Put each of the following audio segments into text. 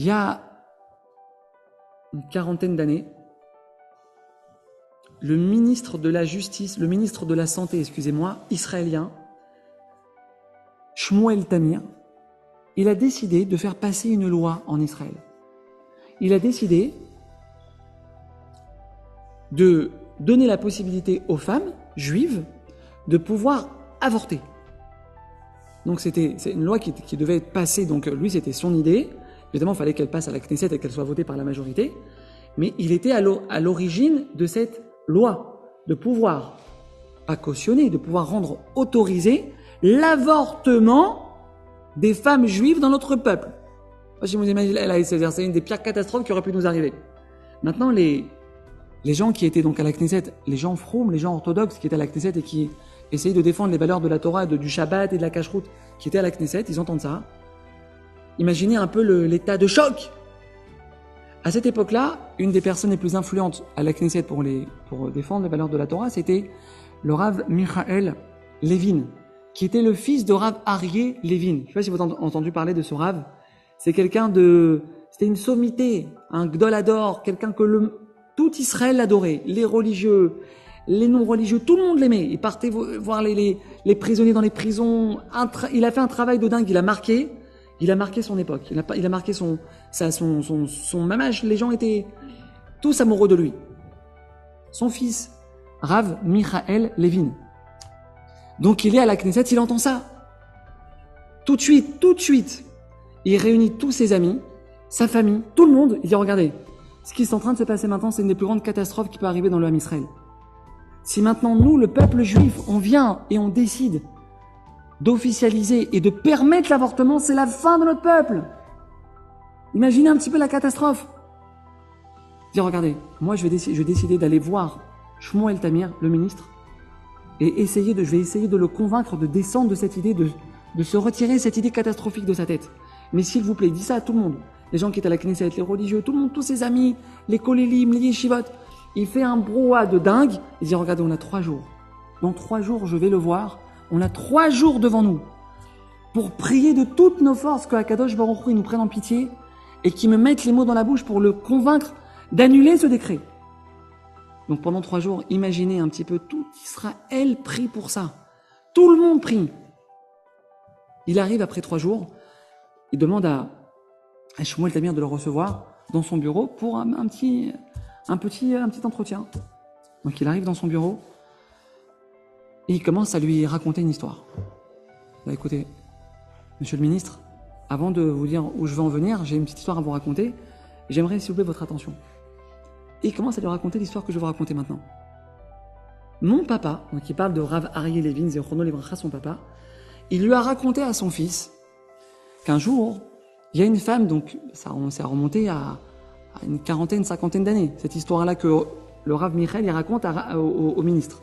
Il y a une quarantaine d'années, le ministre de la Justice, le ministre de la Santé, excusez-moi, israélien, Shmuel Tamir, il a décidé de faire passer une loi en Israël. Il a décidé de donner la possibilité aux femmes juives de pouvoir avorter. Donc c'est une loi qui devait être passée, donc lui c'était son idée, évidemment il fallait qu'elle passe à la Knesset et qu'elle soit votée par la majorité, mais il était à l'origine de cette loi, de pouvoir, pas cautionner, de pouvoir rendre autorisé l'avortement des femmes juives dans notre peuple. Je vous imagine, c'est une des pires catastrophes qui aurait pu nous arriver. Maintenant, les gens qui étaient donc à la Knesset, les gens froum, les gens orthodoxes qui étaient à la Knesset et qui essayaient de défendre les valeurs de la Torah, du Shabbat et de la Kashrut, qui étaient à la Knesset, ils entendent ça. Imaginez un peu l'état de choc. À cette époque-là, une des personnes les plus influentes à la Knesset pour défendre les valeurs de la Torah, c'était le Rav Michael Levin, qui était le fils de Rav Aryeh Levin. Je ne sais pas si vous avez entendu parler de ce Rav. C'était une sommité, un gdolador, quelqu'un que tout Israël l'adorait, les religieux, les non-religieux, tout le monde l'aimait. Il partait voir les prisonniers dans les prisons. Il a fait un travail de dingue, il a marqué son époque. Il a marqué son même âge. Les gens étaient tous amoureux de lui. Son fils, Rav Michael Levin. Donc il est à la Knesset, il entend ça. Tout de suite, il réunit tous ses amis, sa famille, tout le monde. Il dit, regardez, ce qui est en train de se passer maintenant, c'est une des plus grandes catastrophes qui peut arriver dans le Ham Israël. Si maintenant, nous, le peuple juif, on vient et on décide d'officialiser et de permettre l'avortement, c'est la fin de notre peuple. Imaginez un petit peu la catastrophe. Il dit, regardez, moi je vais décider d'aller voir Shmuel Tamir, le ministre, et je vais essayer de le convaincre de descendre de cette idée, de se retirer cette idée catastrophique de sa tête. Mais s'il vous plaît, dis ça à tout le monde. Les gens qui étaient à la Knesset, les religieux, tout le monde, tous ses amis, les kolélim, les yeshivot. Il fait un brouhaha de dingue. Il dit, regardez, on a 3 jours. Dans 3 jours, je vais le voir. On a 3 jours devant nous pour prier de toutes nos forces que Akadosh Baruch Hu nous prenne en pitié et qu'il me mette les mots dans la bouche pour le convaincre d'annuler ce décret. Donc pendant 3 jours, imaginez un petit peu, tout Israël prie pour ça. Tout le monde prie. Il arrive après 3 jours, il demande à Shmuel Tamir de le recevoir dans son bureau pour un petit entretien. Donc il arrive dans son bureau et il commence à lui raconter une histoire. Bah, écoutez, monsieur le ministre, avant de vous dire où je vais en venir, j'ai une petite histoire à vous raconter. J'aimerais s'il vous plaît votre attention. Et il commence à lui raconter l'histoire que je vais vous raconter maintenant. Mon papa, donc il parle de Rav Aryeh Levin, Zechrono Livracha, son papa, il lui a raconté à son fils qu'un jour, il y a une femme, donc ça remonté à une quarantaine, cinquantaine d'années, cette histoire-là que le Rav Michael il raconte au ministre.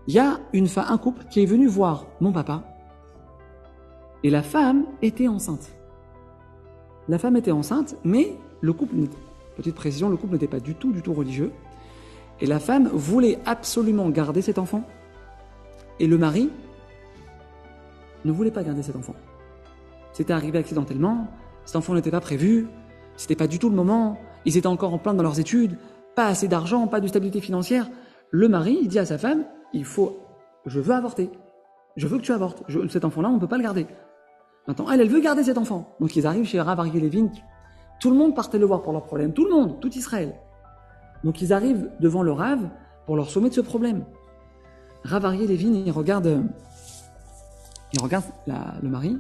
Il y a un couple qui est venu voir mon papa et la femme était enceinte. La femme était enceinte, mais le couple n'était pas du tout religieux. Et la femme voulait absolument garder cet enfant. Et le mari ne voulait pas garder cet enfant. C'était arrivé accidentellement, cet enfant n'était pas prévu, c'était pas du tout le moment, ils étaient encore en plein dans leurs études, pas assez d'argent, pas de stabilité financière. Le mari, il dit à sa femme, je veux avorter. Je veux que tu avortes. Cet enfant-là, on ne peut pas le garder. Maintenant, elle veut garder cet enfant. Donc ils arrivent chez Rav Aryeh Levin. Tout le monde partait le voir pour leur problème. Tout le monde, tout Israël. Donc ils arrivent devant le Rav pour leur sommer de ce problème. Rav Aryeh Levin, il regarde le mari.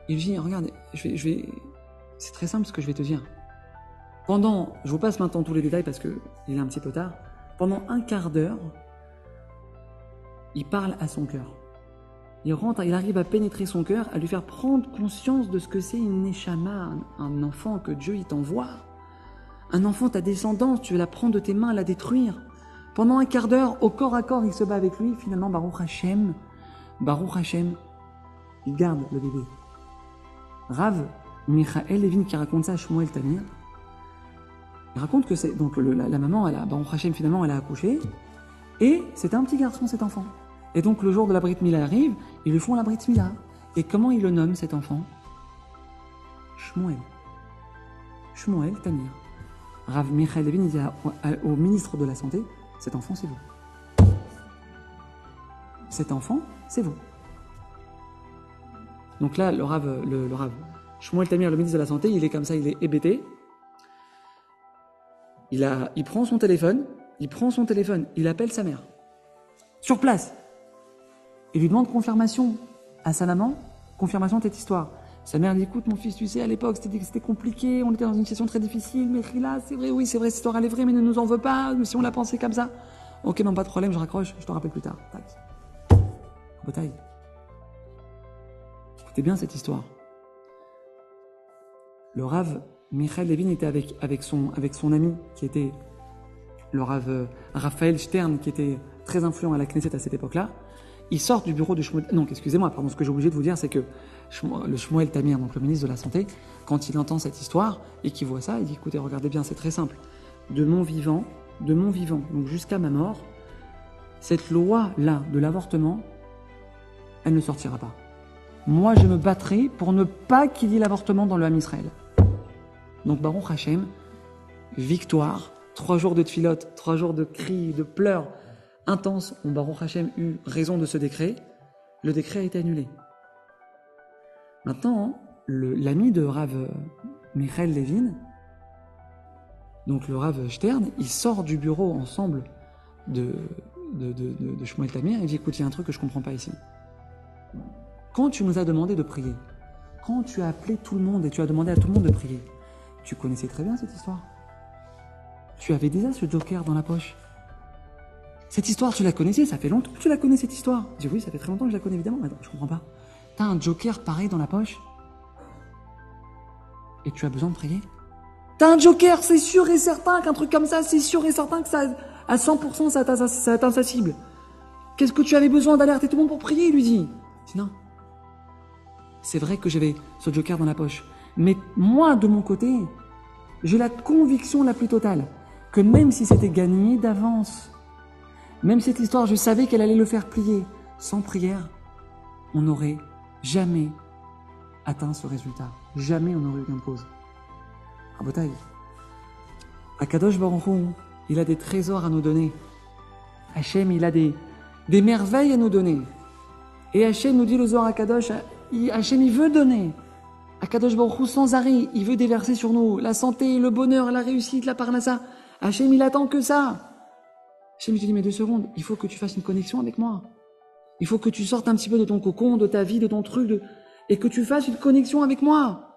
Il lui dit, regarde, c'est très simple ce que je vais te dire. Je vous passe maintenant tous les détails parce qu'il est un petit peu tard. Pendant un quart d'heure, il parle à son cœur. Il arrive à pénétrer son cœur, à lui faire prendre conscience de ce que c'est une neshama, un enfant que Dieu il t'envoie. Un enfant, ta descendance, tu veux la prendre de tes mains, la détruire. Pendant un quart d'heure, au corps à corps, il se bat avec lui. Finalement, Baruch Hashem, il garde le bébé. Rav Michael Levin qui raconte ça à Shmuel Tamir, il raconte que c'est donc la maman, Baruch Hashem, finalement, elle a accouché. Et c'était un petit garçon, cet enfant. Et donc, le jour de la Brit Mila arrive, ils lui font la Brit Mila. Et comment ils le nomment, cet enfant? Shmuel. Shmuel Tamir. Rav Michael Levin dit au ministre de la Santé, cet enfant, c'est vous. Cet enfant, c'est vous. Donc là, le Rav Shmuel Tamir, le ministre de la Santé, il est comme ça, il est hébété. Il prend son téléphone, il appelle sa mère. Sur place. Il lui demande confirmation à sa maman, confirmation de cette histoire. Sa mère dit, écoute mon fils, tu sais, à l'époque c'était compliqué, on était dans une situation très difficile, mais là, c'est vrai, oui, c'est vrai, cette histoire elle est vraie, mais ne nous en veux pas, si on l'a pensé comme ça. Ok, non, pas de problème, je raccroche, je te rappelle plus tard. Tac. Bataille. Écoutez bien cette histoire. Le Rav Michael Levin était avec son ami, qui était le Rav Raphaël Stern, qui était très influent à la Knesset à cette époque-là. Il sort du bureau de Shmuel... Non, excusez-moi, pardon, ce que j'ai obligé de vous dire, c'est que le Shmuel Tamir, donc le ministre de la Santé, quand il entend cette histoire et qu'il voit ça, il dit, écoutez, regardez bien, c'est très simple. De mon vivant, donc jusqu'à ma mort, cette loi-là de l'avortement, elle ne sortira pas. Moi, je me battrai pour ne pas qu'il y ait l'avortement dans le Ham Israël. Donc, Baruch Hashem, victoire, 3 jours de tfilote, 3 jours de cris, de pleurs intenses, ont Baruch Hashem eu raison de ce décret. Le décret a été annulé. Maintenant, l'ami de Rav Michael Levin, donc le Rav Stern, il sort du bureau ensemble de Shmuel Tamir et il dit, écoute, il y a un truc que je ne comprends pas ici. Quand tu nous as demandé de prier, quand tu as appelé tout le monde et tu as demandé à tout le monde de prier, tu connaissais très bien cette histoire. Tu avais déjà ce joker dans la poche. Cette histoire, tu la connaissais, ça fait longtemps que tu la connais cette histoire. Je dis oui, ça fait très longtemps que je la connais évidemment. Attends, je comprends pas. T'as un joker pareil dans la poche et tu as besoin de prier. T'as un joker, c'est sûr et certain qu'un truc comme ça, c'est sûr et certain que ça, à 100%, ça atteint sa cible. Qu'est-ce que tu avais besoin d'alerter tout le monde pour prier, il lui dit. Il dit non. C'est vrai que j'avais ce joker dans la poche. Mais moi, de mon côté, j'ai la conviction la plus totale que même si c'était gagné d'avance, même cette histoire, je savais qu'elle allait le faire plier. Sans prière, on n'aurait jamais atteint ce résultat. Jamais on n'aurait eu gain de cause. Rabotaï, Akadosh Baruch Hu, il a des trésors à nous donner. Hachem, il a des merveilles à nous donner. Et Hachem nous dit le Zohar Akadosh, Hachem, il veut donner. Akadosh Baruch Hu, sans arrêt, il veut déverser sur nous la santé, le bonheur, la réussite, la parnassa. Hachem, il attend que ça. Hachem, je te dis, mais 2 secondes, il faut que tu fasses une connexion avec moi. Il faut que tu sortes un petit peu de ton cocon, de ta vie, de ton truc, et que tu fasses une connexion avec moi.